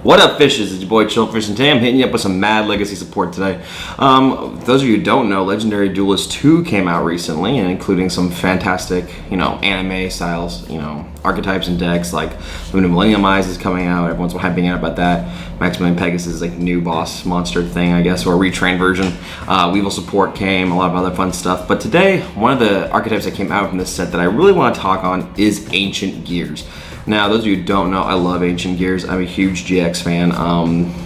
What up, fishes? It's your boy Chillfish, and today I'm hitting you up with some mad legacy support today. Those of you who don't know, Legendary Duelist 2 came out recently, and including some fantastic, anime styles, archetypes and decks, like Luna Millennium Eyes is coming out. Everyone's hyping out about that. Maximilian Pegasus is like new boss monster thing, I guess, or a retrained version. Weevil support came, a lot of other fun stuff. But today, one of the archetypes that came out from this set that I really want to talk on is Ancient Gears. Now, those of you who don't know, I love Ancient Gears. I'm a huge GX fan.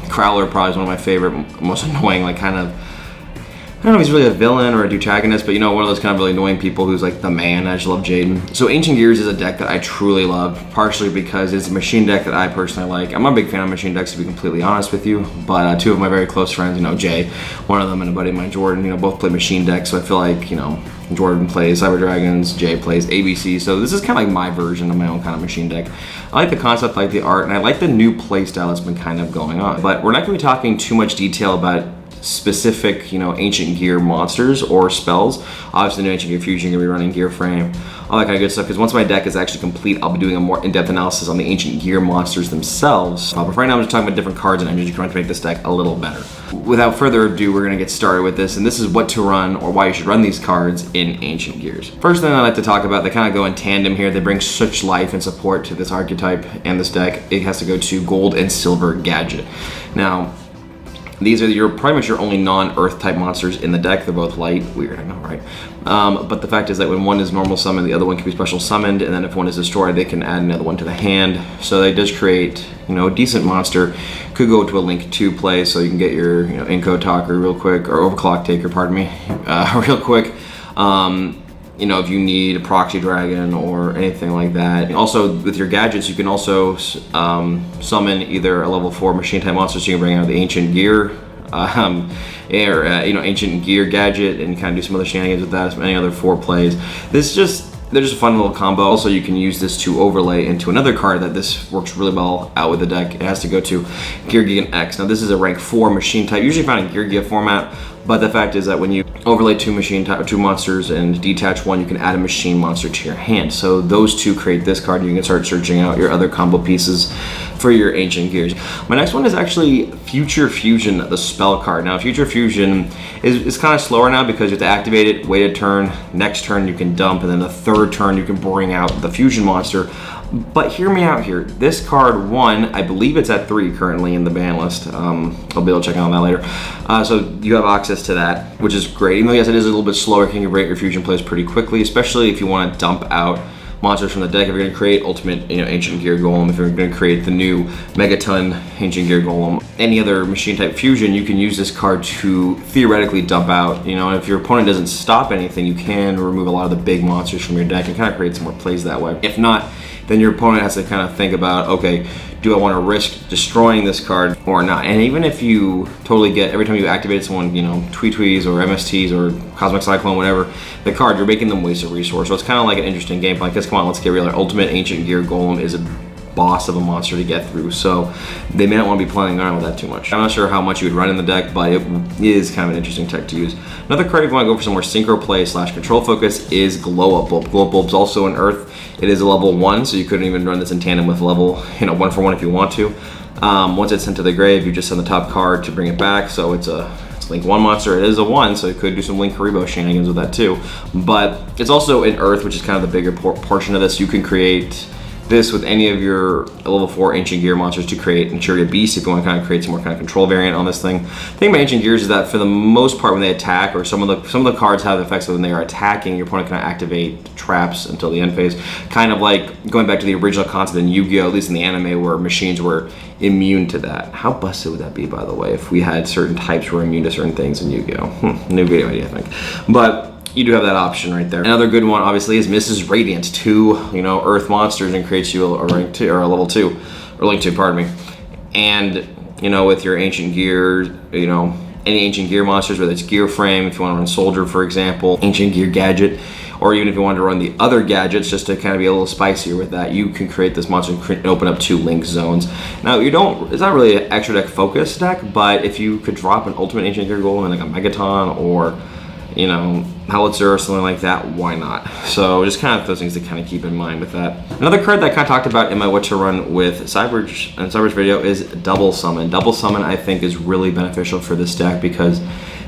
Crowler probably is one of my favorite, most annoying, I don't know if he's really a villain or a antagonist, but one of those kind of really annoying people who's like the man. I just love Jaden. So Ancient Gears is a deck that I truly love, partially because it's a machine deck that I personally like. I'm a big fan of machine decks, to be completely honest with you, but two of my very close friends, Jay, one of them, and a buddy of mine, Jordan, both play machine decks, so I feel like, Jordan plays Cyber Dragons, Jay plays ABC, so this is kind of like my version of my own kind of machine deck. I like the concept, I like the art, and I like the new playstyle that's been kind of going on. But we're not going to be talking too much detail about specific, Ancient Gear monsters or spells. Obviously, the new Ancient Gear Fusion, you're going to be running Gear Frame, all that kind of good stuff, because once my deck is actually complete, I'll be doing a more in-depth analysis on the Ancient Gear monsters themselves. But right now, I'm just talking about different cards and engines you can run to make this deck a little better. Without further ado, we're going to get started with this, and this is what to run, or why you should run these cards in Ancient Gears. First thing I like to talk about, they kind of go in tandem here. They bring such life and support to this archetype and this deck. It has to go to Gold and Silver Gadget. Now, these are pretty much your only non-earth type monsters in the deck. They're both light. Weird, I know, right? But the fact is that when one is normal summoned, the other one can be special summoned, and then if one is destroyed, they can add another one to the hand. So they just create, a decent monster. Could go to a Link 2 play, so you can get your, Inco Talker real quick, or Overclock Taker, pardon me, real quick. If you need a Proxy Dragon or anything like that. And also, with your gadgets, you can also summon either a level 4 machine type monster, so you can bring out the Ancient Gear, Ancient Gear gadget, and kind of do some other shenanigans with that, any other 4 plays. They're just a fun little combo. Also, you can use this to overlay into another card that this works really well out with the deck. It has to go to Gear Giga X. Now, this is a rank 4 machine type, usually found in Gear Giga format, but the fact is that when you overlay 2 monsters and detach 1, you can add a machine monster to your hand. So those two create this card. You can start searching out your other combo pieces for your Ancient Gears. My next one is actually Future Fusion, the spell card. Now, Future Fusion is kind of slower now because you have to activate it, wait a turn, next turn you can dump, and then the third turn you can bring out the Fusion monster. But hear me out here. This card, I believe it's at 3 currently in the ban list. I'll be able to check on that later. So you have access to that, which is great. Even though, yes, it is a little bit slower, can you break your fusion plays pretty quickly, especially if you want to dump out monsters from the deck. If you're going to create Ultimate, Ancient Gear Golem, if you're going to create the new Megaton Ancient Gear Golem, any other machine type fusion, you can use this card to theoretically dump out. And if your opponent doesn't stop anything, you can remove a lot of the big monsters from your deck and kind of create some more plays that way. If not, then your opponent has to kind of think about, okay, do I want to risk destroying this card or not? And even if you totally get, every time you activate someone, Tweetwees or MSTs or Cosmic Cyclone, whatever, the card, you're making them waste a resource. So it's kind of like an interesting game plan. Because come on, let's get real. Our Ultimate Ancient Gear Golem is a boss of a monster to get through, so they may not want to be playing around with that too much. I'm not sure how much you would run in the deck, but it is kind of an interesting tech to use. Another card if you want to go for some more synchro play / control focus is Glow Up Bulb. Glow Up Bulb's also an Earth. It is a level 1, so you couldn't even run this in tandem with level 1 for 1 if you want to. Once it's sent to the grave, you just send the top card to bring it back, so it's Link 1 monster. It is a 1, so you could do some Link Haribo shenanigans with that too. But it's also an Earth, which is kind of the bigger portion of this. You can create this with any of your level 4 Ancient Gear monsters to create Interior Beast if you want to kind of create some more kind of control variant on this thing. The thing about Ancient Gears is that for the most part when they attack, or some of the cards have the effects of when they are attacking, your opponent can activate traps until the end phase. Kind of like going back to the original concept in Yu-Gi-Oh!, at least in the anime, where machines were immune to that. How busted would that be, by the way, if we had certain types were immune to certain things in Yu-Gi-Oh! New video idea, I think. But you do have that option right there. Another good one, obviously, is Mrs. Radiant. 2, Earth monsters, and creates you a rank 2 or a level 2, or Link 2, pardon me. And with your Ancient Gear, any Ancient Gear monsters, whether it's Gear Frame, if you want to run Soldier, for example, Ancient Gear Gadget, or even if you wanted to run the other gadgets just to kind of be a little spicier with that, you can create this monster and open up 2 Link zones. Now, it's not really an extra deck focus deck, but if you could drop an Ultimate Ancient Gear Golem and like a Megaton or you know, howitzer or something like that, why not? So just kind of those things to kind of keep in mind with that. Another card that I kind of talked about in my what to run with Cyber's video is Double Summon. Double Summon I think is really beneficial for this deck because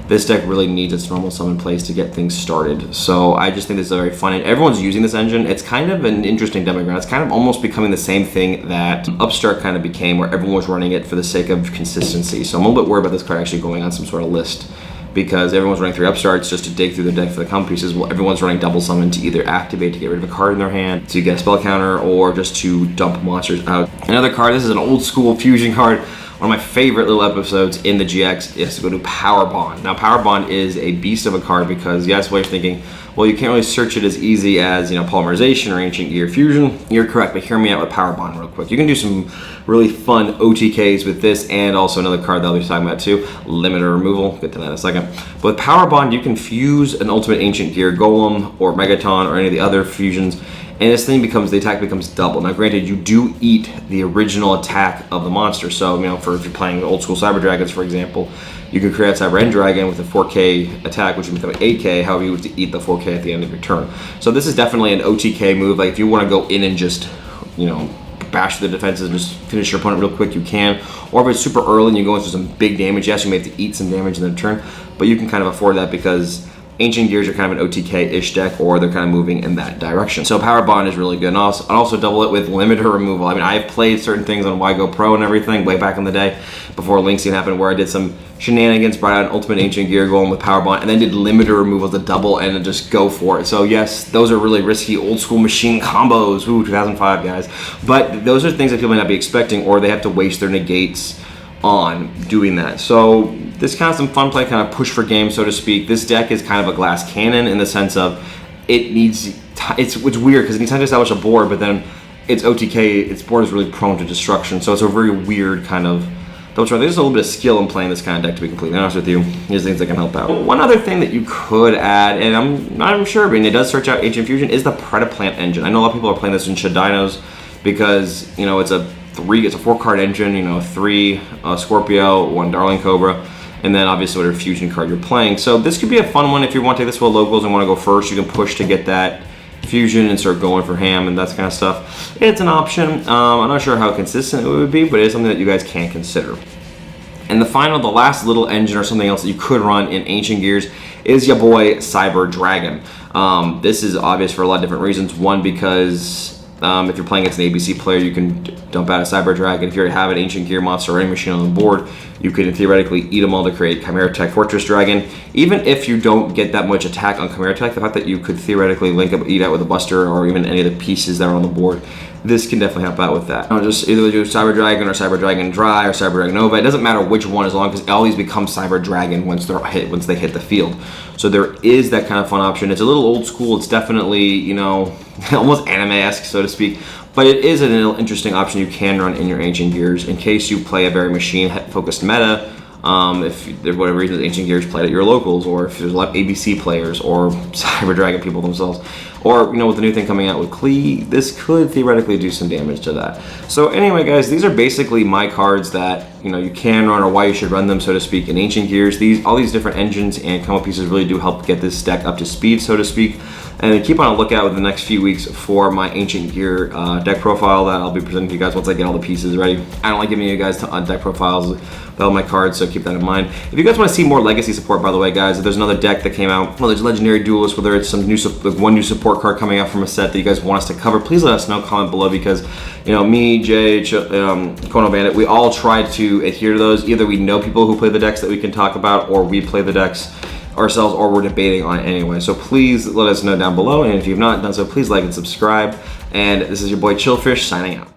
this deck really needs its normal summon plays to get things started. So I just think this is very fun, and everyone's using this engine. It's kind of an interesting demographic. It's kind of almost becoming the same thing that Upstart kind of became, where everyone was running it for the sake of consistency. So I'm a little bit worried about this card actually going on some sort of list, because everyone's running 3 Upstarts just to dig through the deck for the combo pieces. Well, everyone's running Double Summon to either activate to get rid of a card in their hand, to get a spell counter, or just to dump monsters out. Another card, this is an old school fusion card. One of my favorite little episodes in the GX is to go to Power Bond. Now, Power Bond is a beast of a card because, yes, what you're thinking, well, you can't really search it as easy as, you know, Polymerization or Ancient Gear Fusion. You're correct, but hear me out with Power Bond real quick. You can do some really fun OTKs with this, and also another card that I'll be talking about too, Limiter Removal. We'll get to that in a second. But with Power Bond, you can fuse an Ultimate Ancient Gear Golem or Megaton or any of the other fusions, and this thing becomes, the attack becomes double. Now granted, you do eat the original attack of the monster, so, you know, for if you're playing old school Cyber Dragons, for example, you could create a Cyber End Dragon with a 4K attack, which would become 8K, however you have to eat the 4K at the end of your turn. So this is definitely an OTK move. Like if you want to go in and just, you know, bash the defenses and just finish your opponent real quick, you can. Or if it's super early and you go into some big damage, yes, you may have to eat some damage in the turn, but you can kind of afford that because Ancient Gears are kind of an OTK-ish deck, or they're kind of moving in that direction. So Power Bond is really good. And also double it with Limiter Removal. I mean, I've played certain things on YGO Pro and everything way back in the day, before Link Scene happened, where I did some shenanigans, brought out an Ultimate Ancient Gear going with Power Bond, and then did Limiter Removal to double and just go for it. So yes, those are really risky old school machine combos. Ooh, 2005, guys. But those are things that people might not be expecting, or they have to waste their negates on doing that. So this kind of some fun play, kind of push for game, so to speak. This deck is kind of a glass cannon in the sense of it needs, it's weird because it needs time to establish a board, but then its OTK, its board is really prone to destruction. So it's a very weird kind of, there's a little bit of skill in playing this kind of deck, to be completely honest with you. Here's things that can help out. One other thing that you could add, and I'm not even sure, but it does search out Ancient Fusion, is the Predaplant engine. I know a lot of people are playing this in Shadinos because, you know, it's a 4-card engine, you know, 3 Scorpio, 1 Darling Cobra, and then obviously whatever fusion card you're playing. So this could be a fun one if you want to take this to locals and want to go first. You can push to get that fusion and start going for ham and that kind of stuff. It's an option. I'm not sure how consistent it would be, but it's something that you guys can consider. And the last little engine or something else that you could run in Ancient Gears is your boy Cyber Dragon. This is obvious for a lot of different reasons. One, because if you're playing against an ABC player, you can dump out a Cyber Dragon. If you already have an Ancient Gear monster or any machine on the board, you could theoretically eat them all to create Chimera Tech Fortress Dragon. Even if you don't get that much attack on Chimera Tech, the fact that you could theoretically link up, eat out with a Buster, or even any of the pieces that are on the board, this can definitely help out with that. I'll just either do Cyber Dragon or Cyber Dragon Dry or Cyber Dragon Nova. It doesn't matter which one, as long as all these become Cyber Dragon once they hit the field. So there is that kind of fun option. It's a little old school. It's definitely, you know, almost anime-esque, so to speak. But it is an interesting option you can run in your Ancient Gears in case you play a very machine-focused meta. If there's whatever reason Ancient Gears played at your locals, or if there's a lot of ABC players or Cyber Dragon people themselves, or, you know, with the new thing coming out with Klee, this could theoretically do some damage to that. So anyway, guys, these are basically my cards that, you know, you can run, or why you should run them, so to speak, in Ancient Gears. All these different engines and combo pieces really do help get this deck up to speed, so to speak. And keep on a lookout with the next few weeks for my Ancient Gear deck profile that I'll be presenting to you guys once I get all the pieces ready. I don't like giving you guys deck profiles with all my cards, so keep that in mind. If you guys want to see more Legacy support, by the way, guys, there's another deck that came out. Well, there's Legendary Duelist, whether it's some new, one new support card coming out from a set that you guys want us to cover, please let us know, comment below, because, you know, me, Jay, Kono Bandit, we all try to adhere to those. Either we know people who play the decks that we can talk about, or we play the decks ourselves, or we're debating on it anyway. So please let us know down below, and if you've not done so, please like and subscribe. And this is your boy Chillfish signing out.